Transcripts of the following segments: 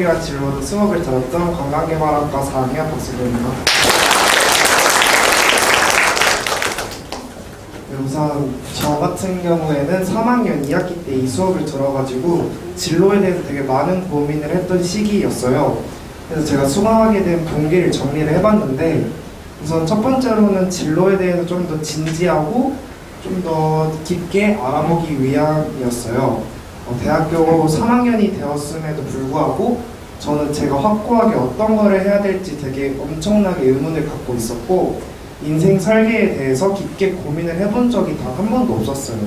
설계와 진로로 수업을 들었던 관광개발학과 4학년 박수근입니다. 우선 저 같은 경우에는 3학년 2학기 때 이 수업을 들어가지고 진로에 대해서 되게 많은 고민을 했던 시기였어요. 그래서 제가 수강하게 된 동기를 정리를 해봤는데, 우선 첫 번째로는 진로에 대해서 좀 더 진지하고 좀 더 깊게 알아보기 위함이었어요. 대학교 3학년이 되었음에도 불구하고 저는 제가 확고하게 어떤 거를 해야 될지 되게 엄청나게 의문을 갖고 있었고, 인생 설계에 대해서 깊게 고민을 해본 적이 단 한 번도 없었어요.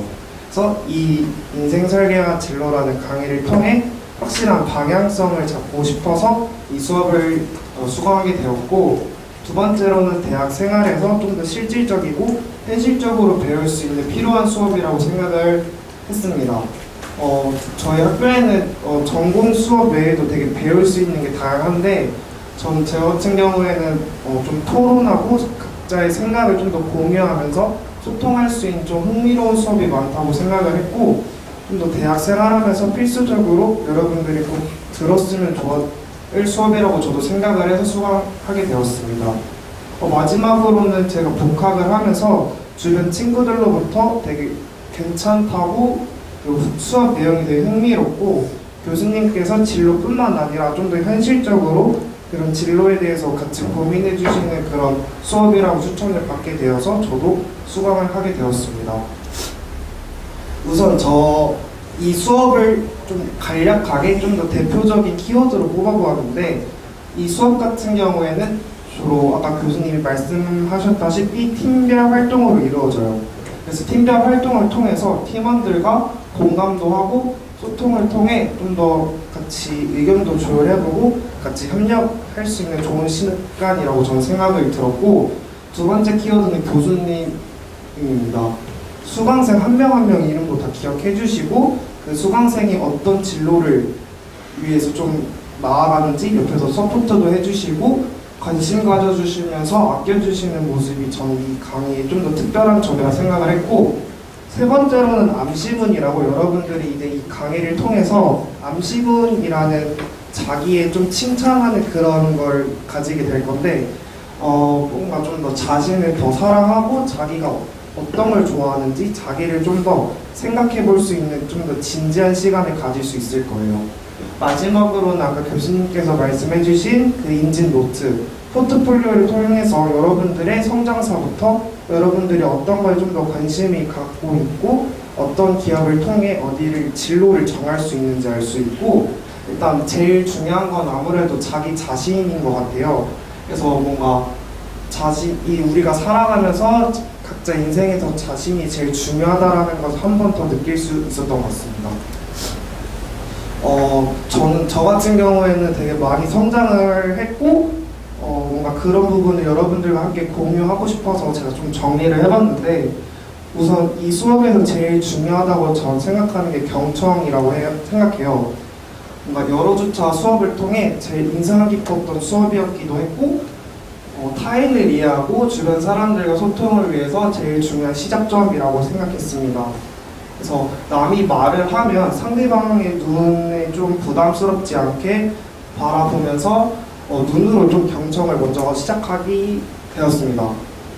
그래서 이 인생 설계와 진로라는 강의를 통해 확실한 방향성을 잡고 싶어서 이 수업을 수강하게 되었고, 두 번째로는 대학 생활에서 좀 더 실질적이고 현실적으로 배울 수 있는 필요한 수업이라고 생각을 했습니다. 저희 학교에는 전공 수업 외에도 되게 배울 수 있는 게 다양한데, 저 같은 경우에는 좀 토론하고 각자의 생각을 좀 더 공유하면서 소통할 수 있는 좀 흥미로운 수업이 많다고 생각을 했고, 좀 더 대학 생활하면서 필수적으로 여러분들이 꼭 들었으면 좋을 수업이라고 저도 생각을 해서 수강하게 되었습니다. 마지막으로는 제가 복학을 하면서 주변 친구들로부터 되게 괜찮다고, 수업 내용이 되게 흥미롭고 교수님께서 진로뿐만 아니라 좀 더 현실적으로 그런 진로에 대해서 같이 고민해 주시는 그런 수업이라고 추천을 받게 되어서 저도 수강을 하게 되었습니다. 우선 이 수업을 좀 간략하게 좀 더 대표적인 키워드로 뽑아보았는데, 이 수업 같은 경우에는 주로 아까 교수님이 말씀하셨다시피 팀별 활동으로 이루어져요. 그래서 팀별 활동을 통해서 팀원들과 공감도 하고 소통을 통해 좀 더 같이 의견도 조율해보고 같이 협력할 수 있는 좋은 시간이라고 저는 생각을 들었고, 두 번째 키워드는 교수님입니다. 수강생 한 명 한 명 이름도 다 기억해 주시고, 그 수강생이 어떤 진로를 위해서 좀 나아가는지 옆에서 서포트도 해주시고 관심 가져주시면서 아껴주시는 모습이 저는 이 강의의 좀 더 특별한 점이라 생각을 했고, 세 번째로는 암시문이라고, 여러분들이 이제 이 강의를 통해서 암시문이라는 자기의 좀 칭찬하는 그런 걸 가지게 될 건데, 뭔가 좀 더 자신을 더 사랑하고 자기가 어떤 걸 좋아하는지 자기를 좀 더 생각해 볼 수 있는 좀 더 진지한 시간을 가질 수 있을 거예요. 마지막으로는 아까 교수님께서 말씀해 주신 그 인진 노트, 포트폴리오를 통해서 여러분들의 성장사부터 여러분들이 어떤 거에 좀 더 관심이 갖고 있고 어떤 기업을 통해 어디를 진로를 정할 수 있는지 알 수 있고, 일단 제일 중요한 건 아무래도 자기 자신인 것 같아요. 그래서 뭔가 우리가 살아가면서 각자 인생에서 자신이 제일 중요하다라는 것을 한 번 더 느낄 수 있었던 것 같습니다. 저 같은 경우에는 되게 많이 성장을 했고, 뭔가 그런 부분을 여러분들과 함께 공유하고 싶어서 제가 좀 정리를 해봤는데, 우선 이 수업에서 제일 중요하다고 저는 생각하는 게 경청이라고 생각해요. 뭔가 여러 주차 수업을 통해 제일 인상 깊었던 수업이었기도 했고, 타인을 이해하고 주변 사람들과 소통을 위해서 제일 중요한 시작점이라고 생각했습니다. 그래서 남이 말을 하면 상대방의 눈에 좀 부담스럽지 않게 바라보면서 눈으로 좀 경청을 먼저 시작하게 되었습니다.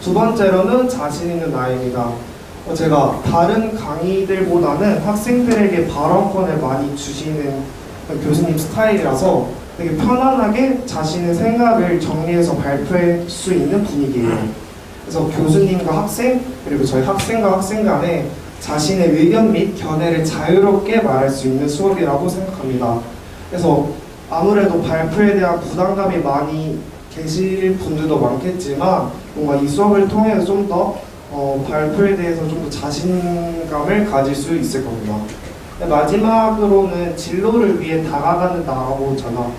두 번째로는 자신 있는 나입니다. 제가 다른 강의들보다는 학생들에게 발언권을 많이 주시는 교수님 스타일이라서 되게 편안하게 자신의 생각을 정리해서 발표할 수 있는 분위기예요. 그래서 교수님과 학생, 그리고 저희 학생과 학생 간에 자신의 의견 및 견해를 자유롭게 말할 수 있는 수업이라고 생각합니다. 그래서 아무래도 발표에 대한 부담감이 많이 계실 분들도 많겠지만, 뭔가 이 수업을 통해서 좀 더 발표에 대해서 좀 더 자신감을 가질 수 있을 겁니다. 마지막으로는 진로를 위해 다가가는 나라고 제가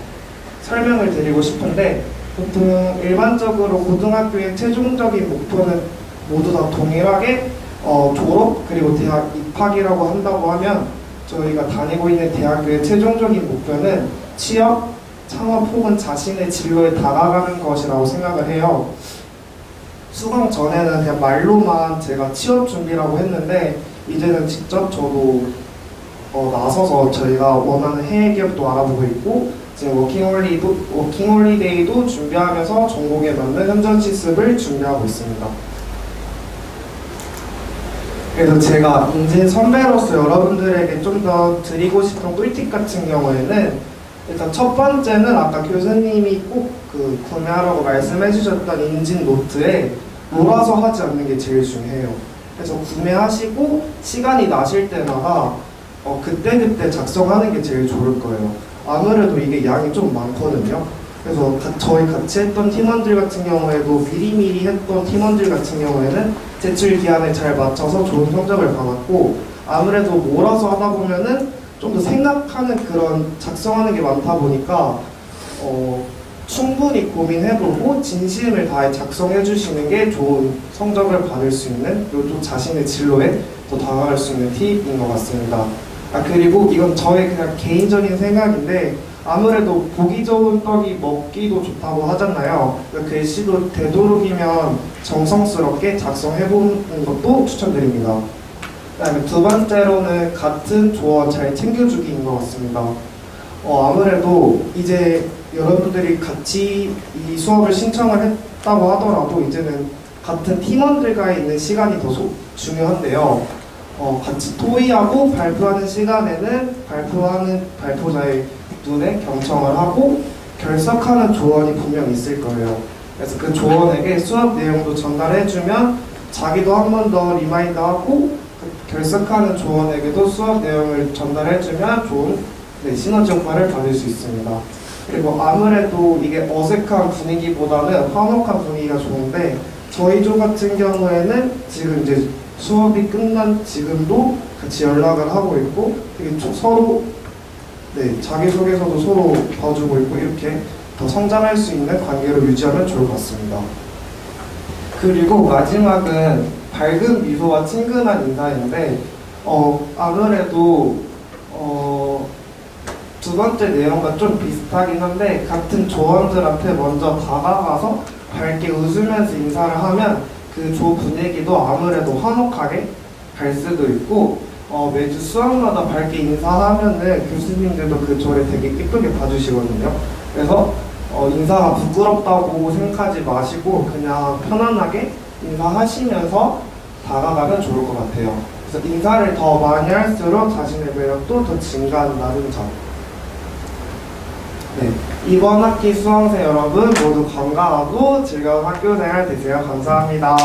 설명을 드리고 싶은데, 보통 일반적으로 고등학교의 최종적인 목표는 모두 다 동일하게 졸업 그리고 대학 입학이라고 한다고 하면, 저희가 다니고 있는 대학교의 최종적인 목표는 취업, 창업 혹은 자신의 진로에 다가가는 것이라고 생각을 해요. 수강 전에는 그냥 말로만 제가 취업 준비라고 했는데, 이제는 직접 저도 나서서 저희가 원하는 해외 기업도 알아보고 있고 지금 워킹홀리데이도 준비하면서 전공에 맞는 현장 실습을 준비하고 있습니다. 그래서 제가 인진 선배로서 여러분들에게 좀 더 드리고 싶은 꿀팁 같은 경우에는 일단 첫 번째는 아까 교수님이 꼭 구매하라고 말씀해 주셨던 인진 노트에 몰아서 하지 않는 게 제일 중요해요. 그래서 구매하시고 시간이 나실 때마다 그때그때 작성하는 게 제일 좋을 거예요. 아무래도 이게 양이 좀 많거든요. 그래서 저희 같이 했던 팀원들 같은 경우에도 미리미리 했던 팀원들 같은 경우에는 제출 기한에 잘 맞춰서 좋은 성적을 받았고, 아무래도 몰아서 하다 보면은 좀 더 생각하는 그런 작성하는 게 많다 보니까 충분히 고민해보고 진심을 다해 작성해 주시는 게 좋은 성적을 받을 수 있는, 그리고 또 자신의 진로에 더 다가갈 수 있는 팁인 것 같습니다. 그리고 이건 저의 그냥 개인적인 생각인데, 아무래도 보기 좋은 떡이 먹기도 좋다고 하잖아요. 글씨도 되도록이면 정성스럽게 작성해보는 것도 추천드립니다. 그다음에 두 번째로는 같은 조언 잘 챙겨주기인 것 같습니다. 아무래도 이제 여러분들이 같이 이 수업을 신청을 했다고 하더라도 이제는 같은 팀원들과 있는 시간이 더 중요한데요. 같이 토의하고 발표하는 시간에는 발표자의 눈에 경청을 하고 결석하는 조언이 분명 있을 거예요. 그래서 그 조언에게 수업 내용도 전달해주면 자기도 한 번 더 리마인드하고 결석하는 조언에게도 수업 내용을 전달해주면 좋은 시너지 효과를 받을 수 있습니다. 그리고 아무래도 이게 어색한 분위기보다는 화목한 분위기가 좋은데, 저희 조 같은 경우에는 지금 이제 수업이 끝난 지금도 같이 연락을 하고 있고, 되게 서로 자기소개서도 서로 봐주고 있고, 이렇게 더 성장할 수 있는 관계로 유지하면 좋을 것 같습니다. 그리고 마지막은 밝은 미소와 친근한 인사인데, 아무래도 두 번째 내용과 좀 비슷하긴 한데, 같은 조원들한테 먼저 다가가서 밝게 웃으면서 인사를 하면 그 조 분위기도 아무래도 화목하게 갈 수도 있고, 매주 수업마다 밝게 인사하면은 교수님들도 그 조를 되게 예쁘게 봐주시거든요. 그래서 인사가 부끄럽다고 생각하지 마시고 그냥 편안하게 인사하시면서 다가가면 좋을 것 같아요. 그래서 인사를 더 많이 할수록 자신의 매력도 더 증가한다는 점. 이번 학기 수험생 여러분 모두 건강하고 즐거운 학교 생활 되세요. 감사합니다.